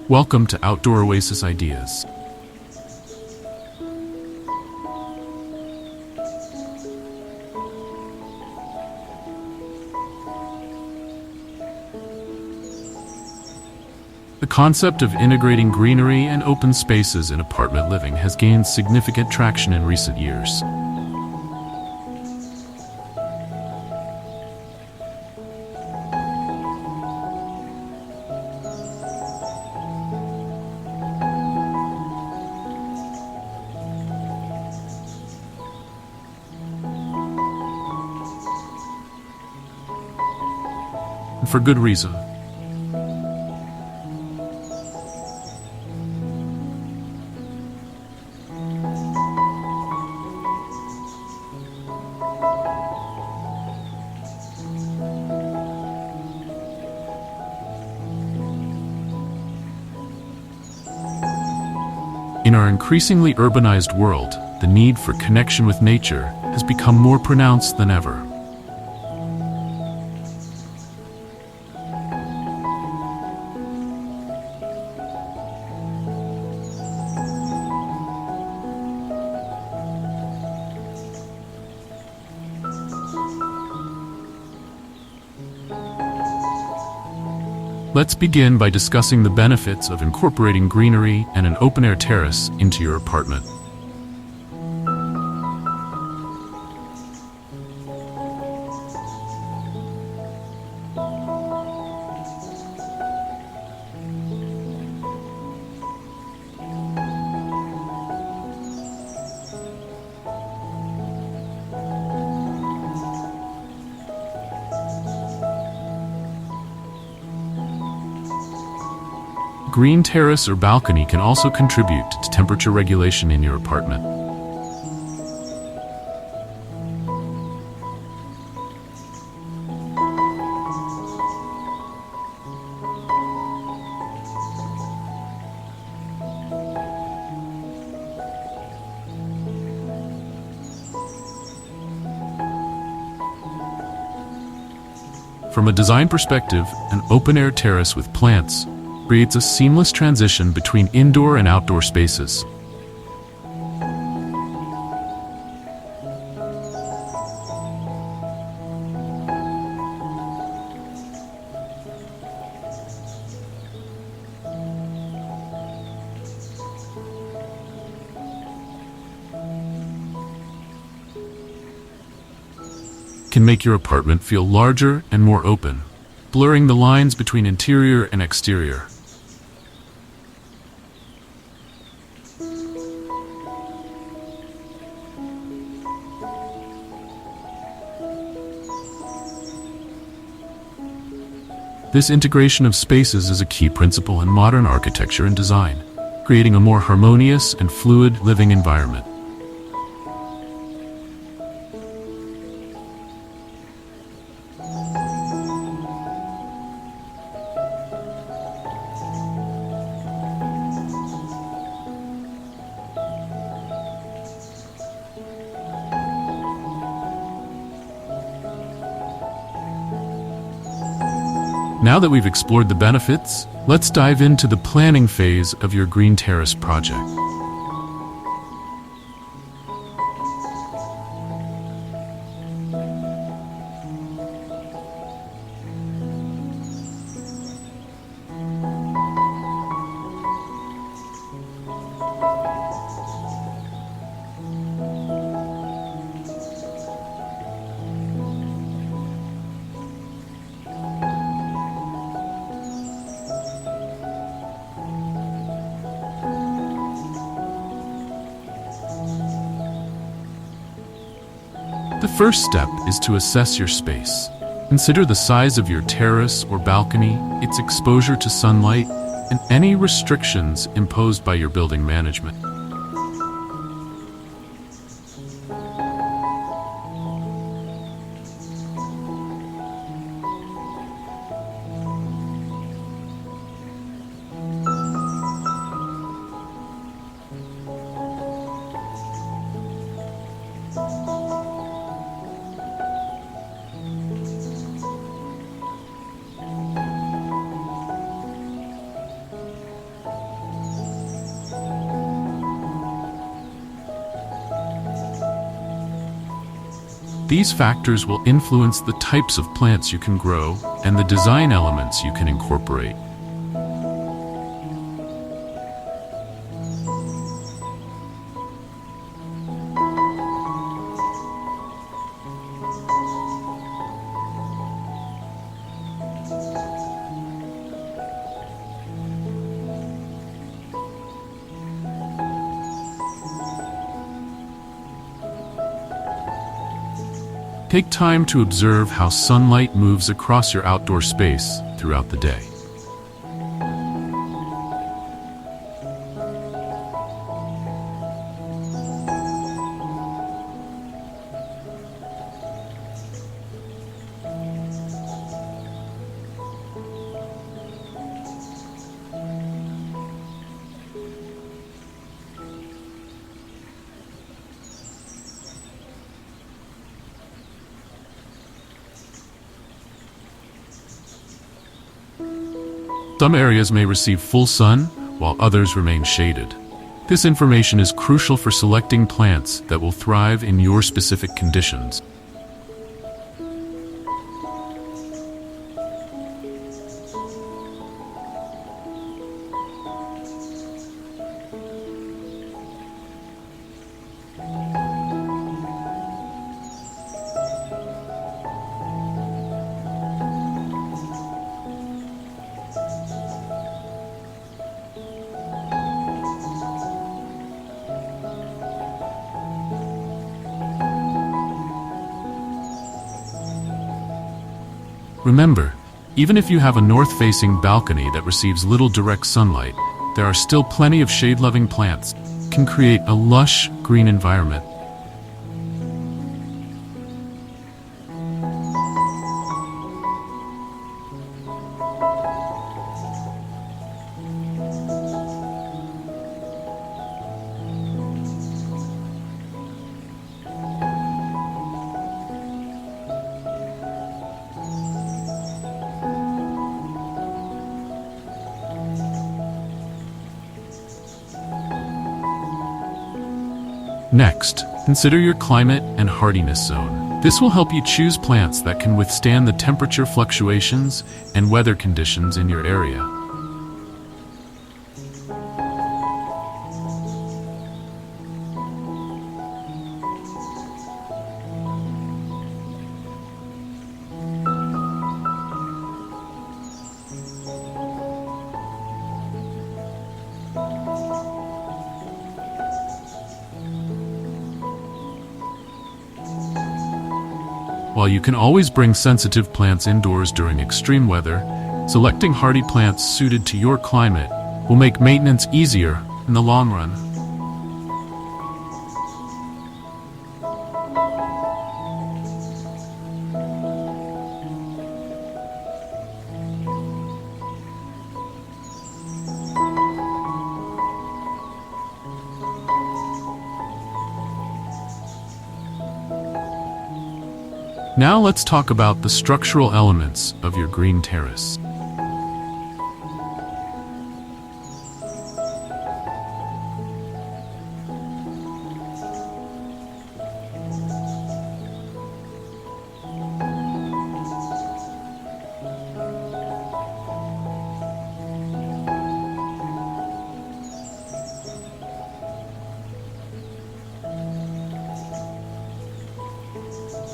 Welcome to Outdoor Oasis Ideas. The concept of integrating greenery and open spaces in apartment living has gained significant traction in recent years. And for good reason. In our increasingly urbanized world, the need for connection with nature has become more pronounced than ever. Let's begin by discussing the benefits of incorporating greenery and an open-air terrace into your apartment. Green terrace or balcony can also contribute to temperature regulation in your apartment. From a design perspective, an open-air terrace with plants creates a seamless transition between indoor and outdoor spaces. Can make your apartment feel larger and more open, blurring the lines between interior and exterior. This integration of spaces is a key principle in modern architecture and design, creating a more harmonious and fluid living environment. Now that we've explored the benefits, let's dive into the planning phase of your green terrace project. The first step is to assess your space. Consider the size of your terrace or balcony, its exposure to sunlight, and any restrictions imposed by your building management. These factors will influence the types of plants you can grow and the design elements you can incorporate. Take time to observe how sunlight moves across your outdoor space throughout the day. Some areas may receive full sun, while others remain shaded. This information is crucial for selecting plants that will thrive in your specific conditions. Remember, even if you have a north-facing balcony that receives little direct sunlight, there are still plenty of shade-loving plants that can create a lush, green environment. Next, consider your climate and hardiness zone. This will help you choose plants that can withstand the temperature fluctuations and weather conditions in your area. While you can always bring sensitive plants indoors during extreme weather, selecting hardy plants suited to your climate will make maintenance easier in the long run. Now let's talk about the structural elements of your green terrace.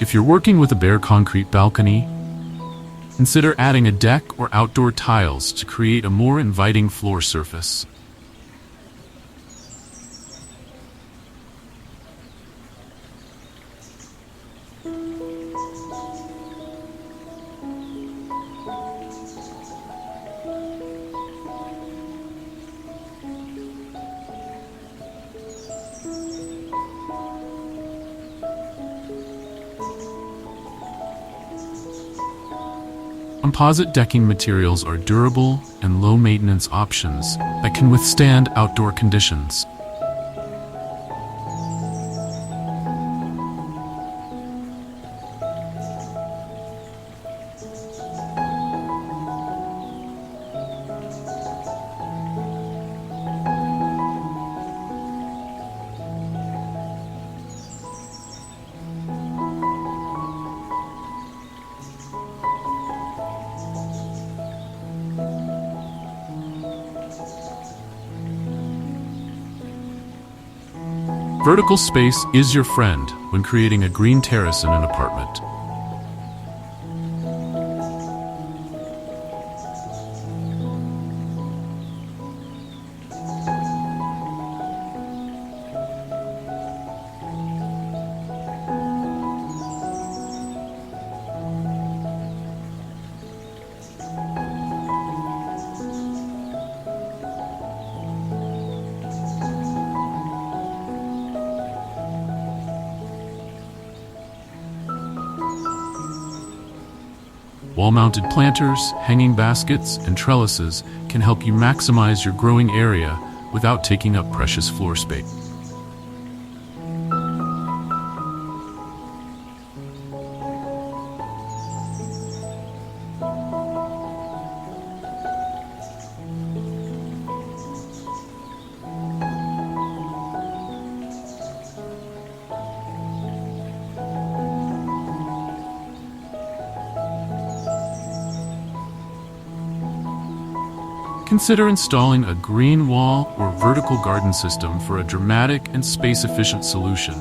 If you're working with a bare concrete balcony, consider adding a deck or outdoor tiles to create a more inviting floor surface. Composite decking materials are durable and low-maintenance options that can withstand outdoor conditions. Vertical space is your friend when creating a green terrace in an apartment. Wall-mounted planters, hanging baskets, and trellises can help you maximize your growing area without taking up precious floor space. Consider installing a green wall or vertical garden system for a dramatic and space-efficient solution.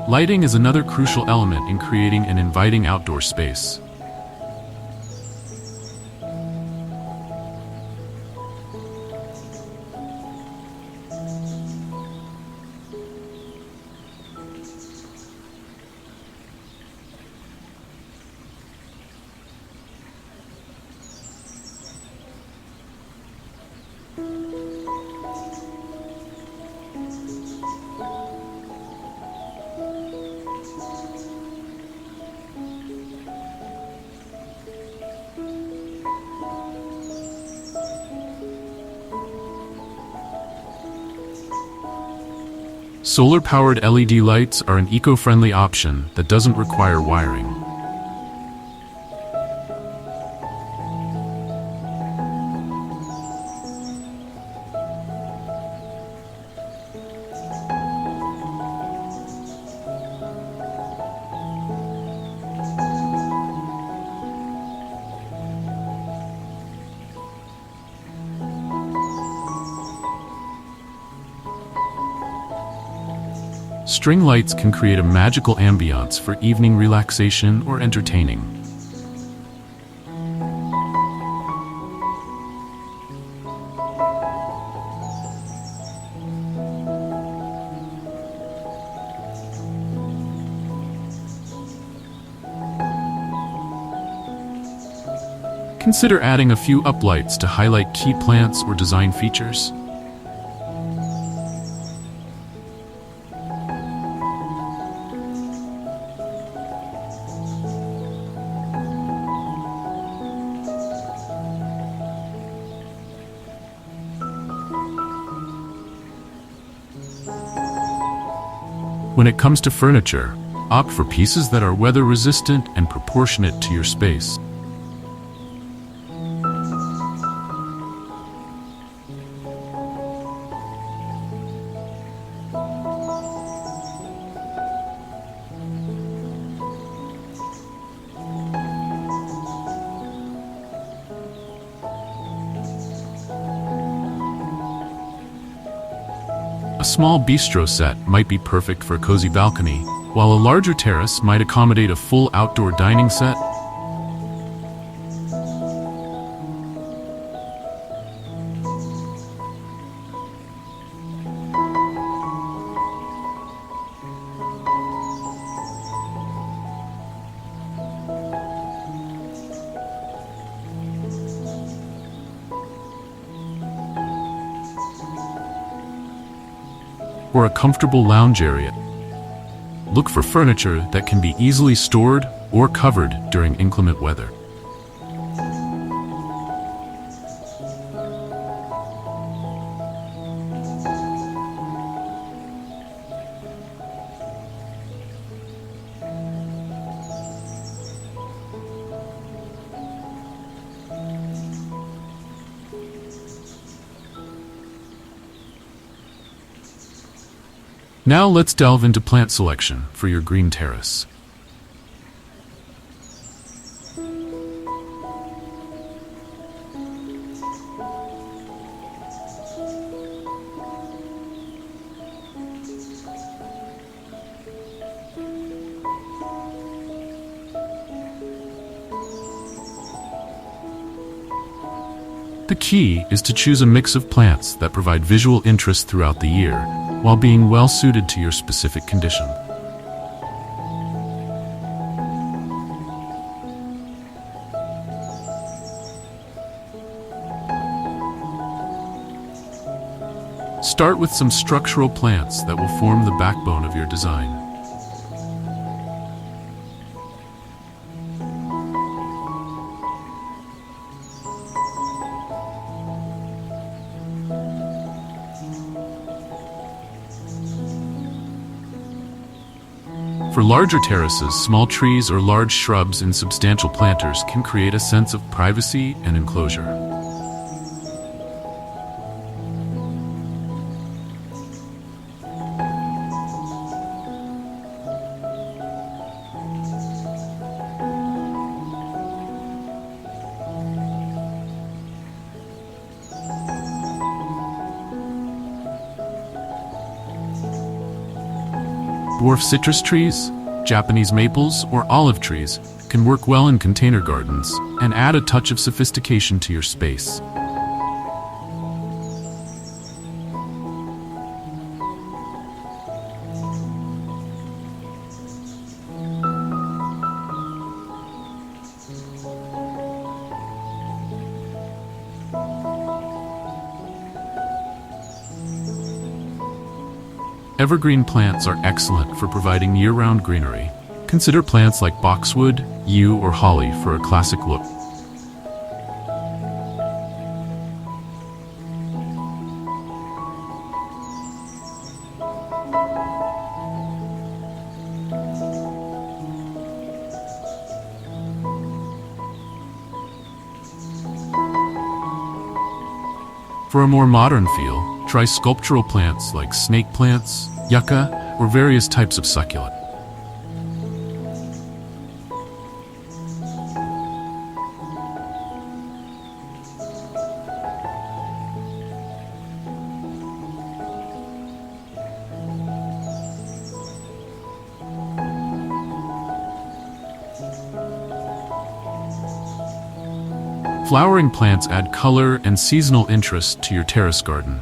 Lighting is another crucial element in creating an inviting outdoor space. Solar-powered LED lights are an eco-friendly option that doesn't require wiring. String lights can create a magical ambiance for evening relaxation or entertaining. Consider adding a few uplights to highlight key plants or design features. When it comes to furniture, opt for pieces that are weather-resistant and proportionate to your space. A small bistro set might be perfect for a cozy balcony, while a larger terrace might accommodate a full outdoor dining set. Or a comfortable lounge area. Look for furniture that can be easily stored or covered during inclement weather. Now let's delve into plant selection for your green terrace. The key is to choose a mix of plants that provide visual interest throughout the year, while being well suited to your specific condition. Start with some structural plants that will form the backbone of your design. For larger terraces, small trees or large shrubs in substantial planters can create a sense of privacy and enclosure. Dwarf citrus trees, Japanese maples, or olive trees can work well in container gardens and add a touch of sophistication to your space. Evergreen plants are excellent for providing year-round greenery. Consider plants like boxwood, yew, or holly for a classic look. For a more modern feel, try sculptural plants like snake plants, yucca, or various types of succulent. Flowering plants add color and seasonal interest to your terrace garden.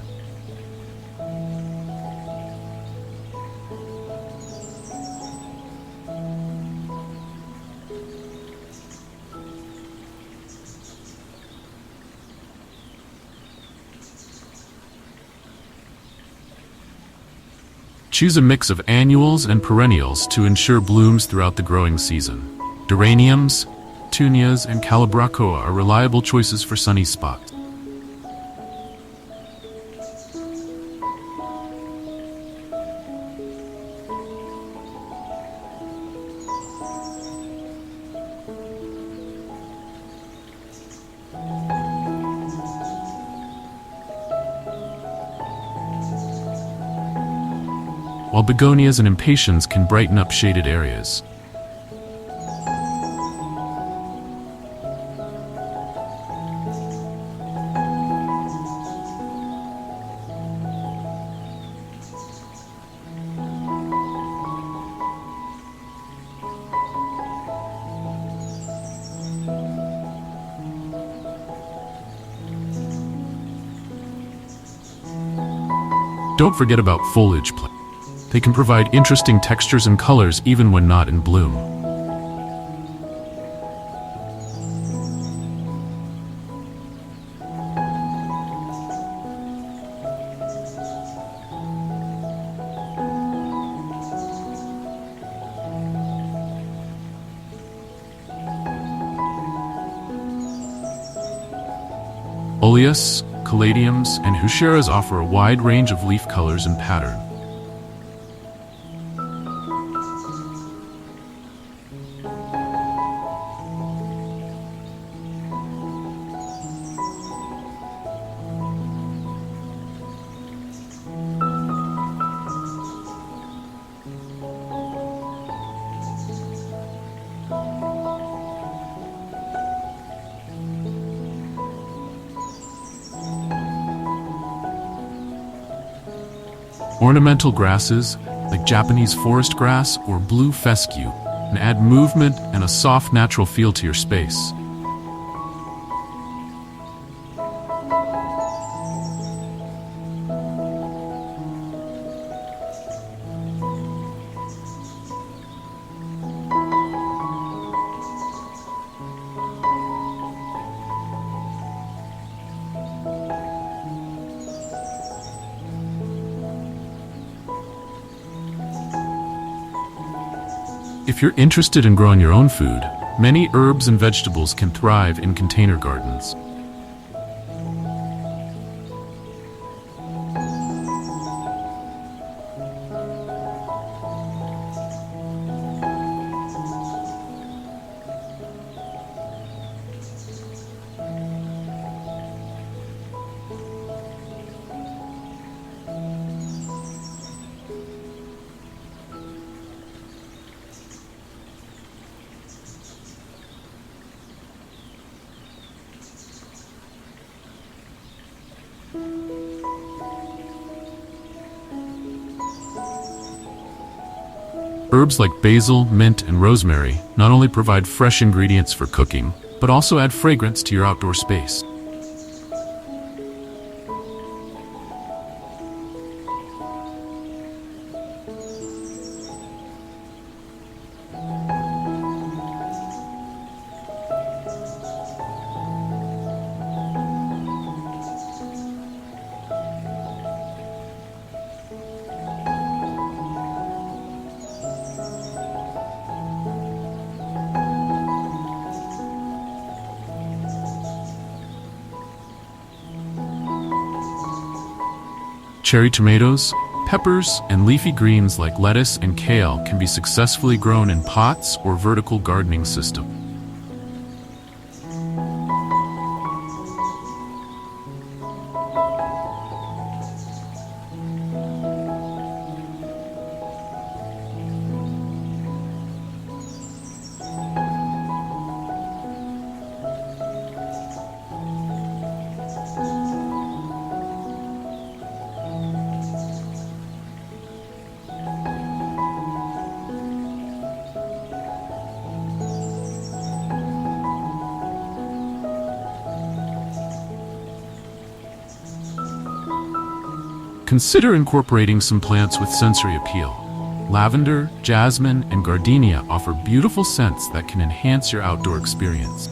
Choose a mix of annuals and perennials to ensure blooms throughout the growing season. Geraniums, petunias, and calabrachoa are reliable choices for sunny spots. While begonias and impatiens can brighten up shaded areas. Don't forget about foliage plants. They can provide interesting textures and colors even when not in bloom. Oleus, caladiums, and heucheras offer a wide range of leaf colors and pattern. Ornamental grasses, like Japanese forest grass or blue fescue, can add movement and a soft natural feel to your space. If you're interested in growing your own food, many herbs and vegetables can thrive in container gardens. Herbs like basil, mint, and rosemary not only provide fresh ingredients for cooking, but also add fragrance to your outdoor space. Cherry tomatoes, peppers, and leafy greens like lettuce and kale can be successfully grown in pots or vertical gardening systems. Consider incorporating some plants with sensory appeal. Lavender, jasmine, and gardenia offer beautiful scents that can enhance your outdoor experience.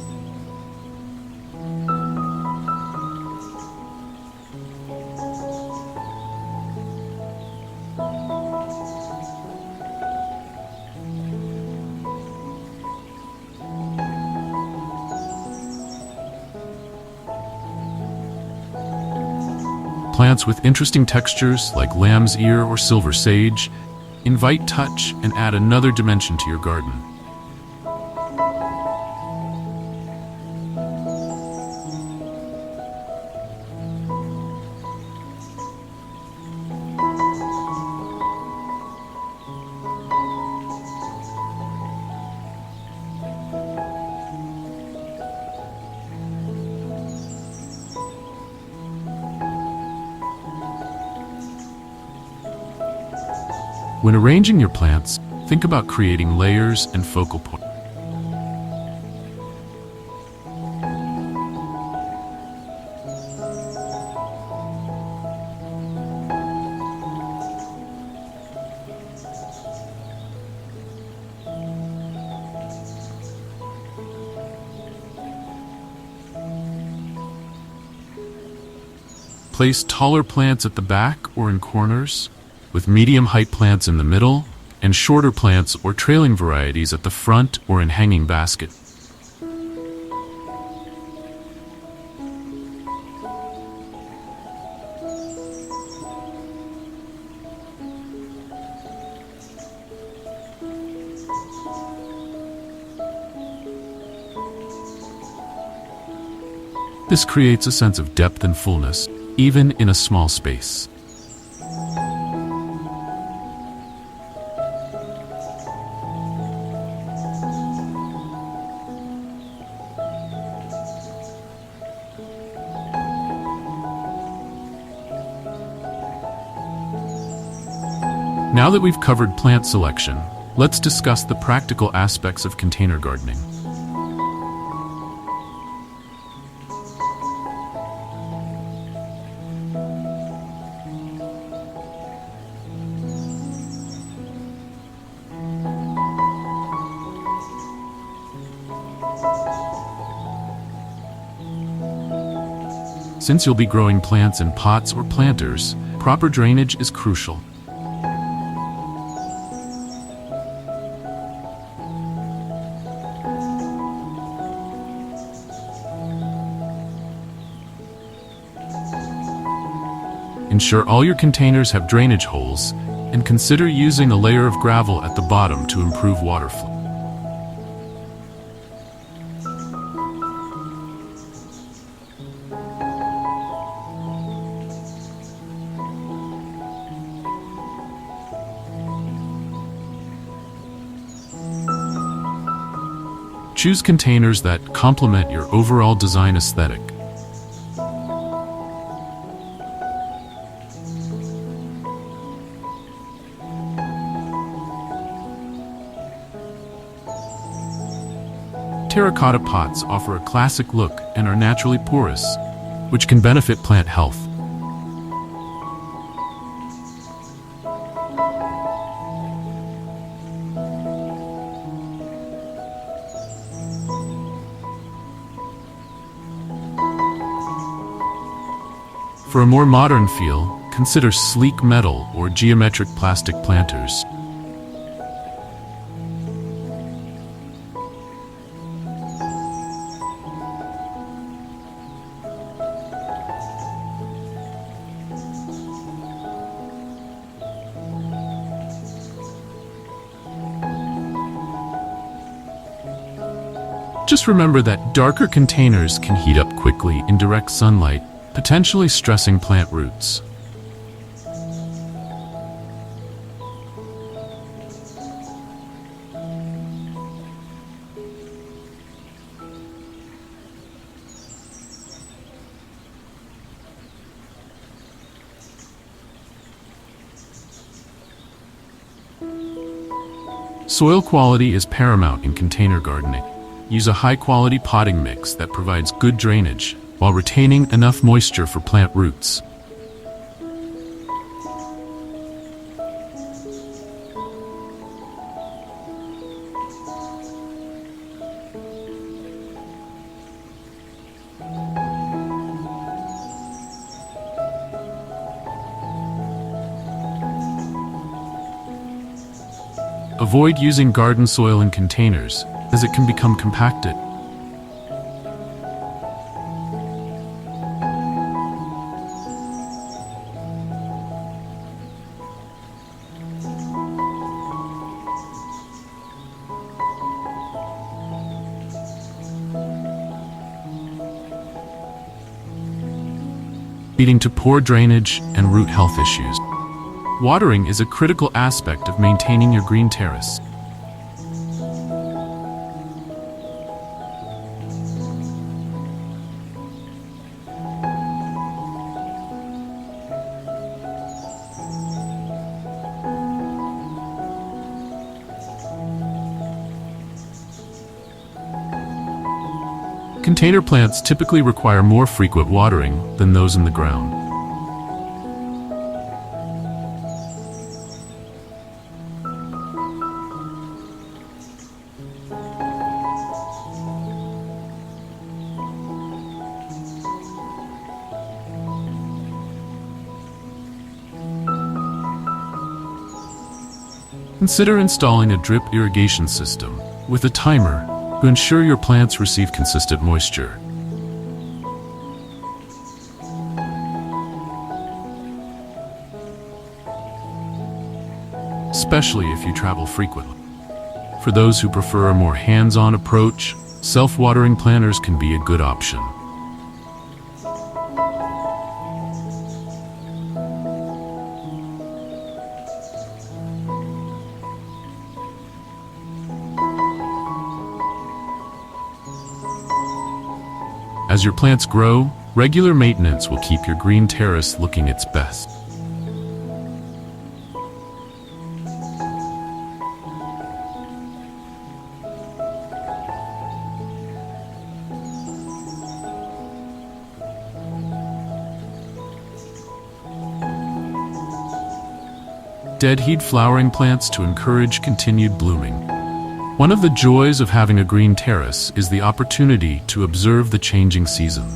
Plants with interesting textures like lamb's ear or silver sage invite touch and add another dimension to your garden. When arranging your plants, think about creating layers and focal points. Place taller plants at the back or in corners, with medium-height plants in the middle, and shorter plants or trailing varieties at the front or in hanging baskets. This creates a sense of depth and fullness, even in a small space. Now that we've covered plant selection, let's discuss the practical aspects of container gardening. Since you'll be growing plants in pots or planters, proper drainage is crucial. Ensure all your containers have drainage holes, and consider using a layer of gravel at the bottom to improve water flow. Choose containers that complement your overall design aesthetic. Terracotta pots offer a classic look and are naturally porous, which can benefit plant health. For a more modern feel, consider sleek metal or geometric plastic planters. Just remember that darker containers can heat up quickly in direct sunlight, potentially stressing plant roots. Soil quality is paramount in container gardening. Use a high-quality potting mix that provides good drainage while retaining enough moisture for plant roots. Avoid using garden soil in containers, as it can become compacted. Leading to poor drainage and root health issues. Watering is a critical aspect of maintaining your green terrace. Container plants typically require more frequent watering than those in the ground. Consider installing a drip irrigation system with a timer to ensure your plants receive consistent moisture. Especially if you travel frequently. For those who prefer a more hands-on approach, self-watering planters can be a good option. As your plants grow, regular maintenance will keep your green terrace looking its best. dead-heat flowering plants to encourage continued blooming. One of the joys of having a green terrace is the opportunity to observe the changing season.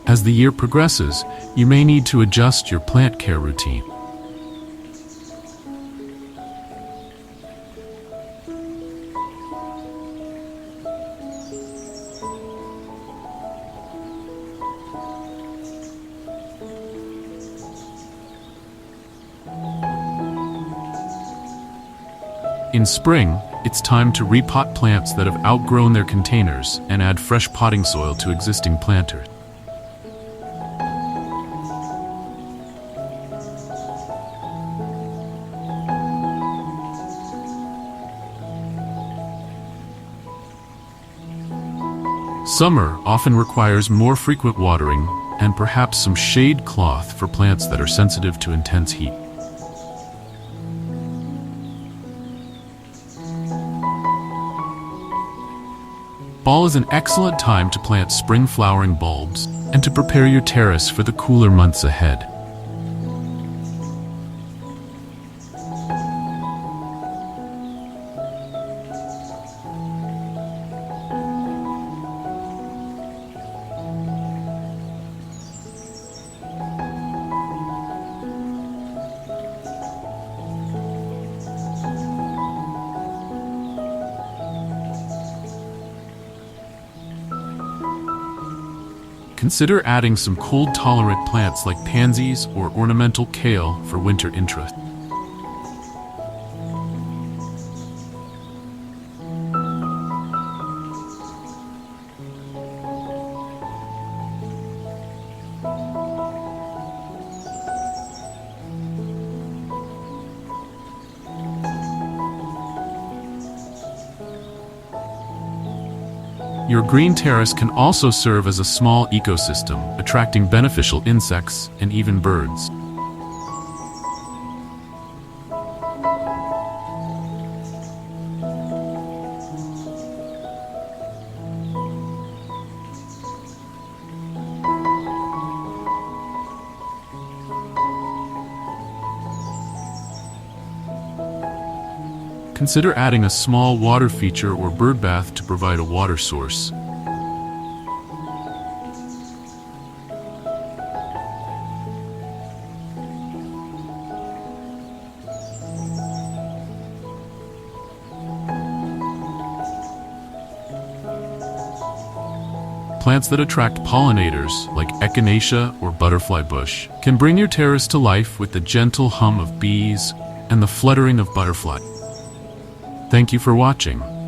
As the year progresses, you may need to adjust your plant care routine. In spring, it's time to repot plants that have outgrown their containers and add fresh potting soil to existing planters. Summer often requires more frequent watering and perhaps some shade cloth for plants that are sensitive to intense heat. Fall is an excellent time to plant spring flowering bulbs and to prepare your terrace for the cooler months ahead. Consider adding some cold-tolerant plants like pansies or ornamental kale for winter interest. Your green terrace can also serve as a small ecosystem, attracting beneficial insects and even birds. Consider adding a small water feature or bird bath to provide a water source. Plants that attract pollinators, like echinacea or butterfly bush, can bring your terrace to life with the gentle hum of bees and the fluttering of butterflies. Thank you for watching.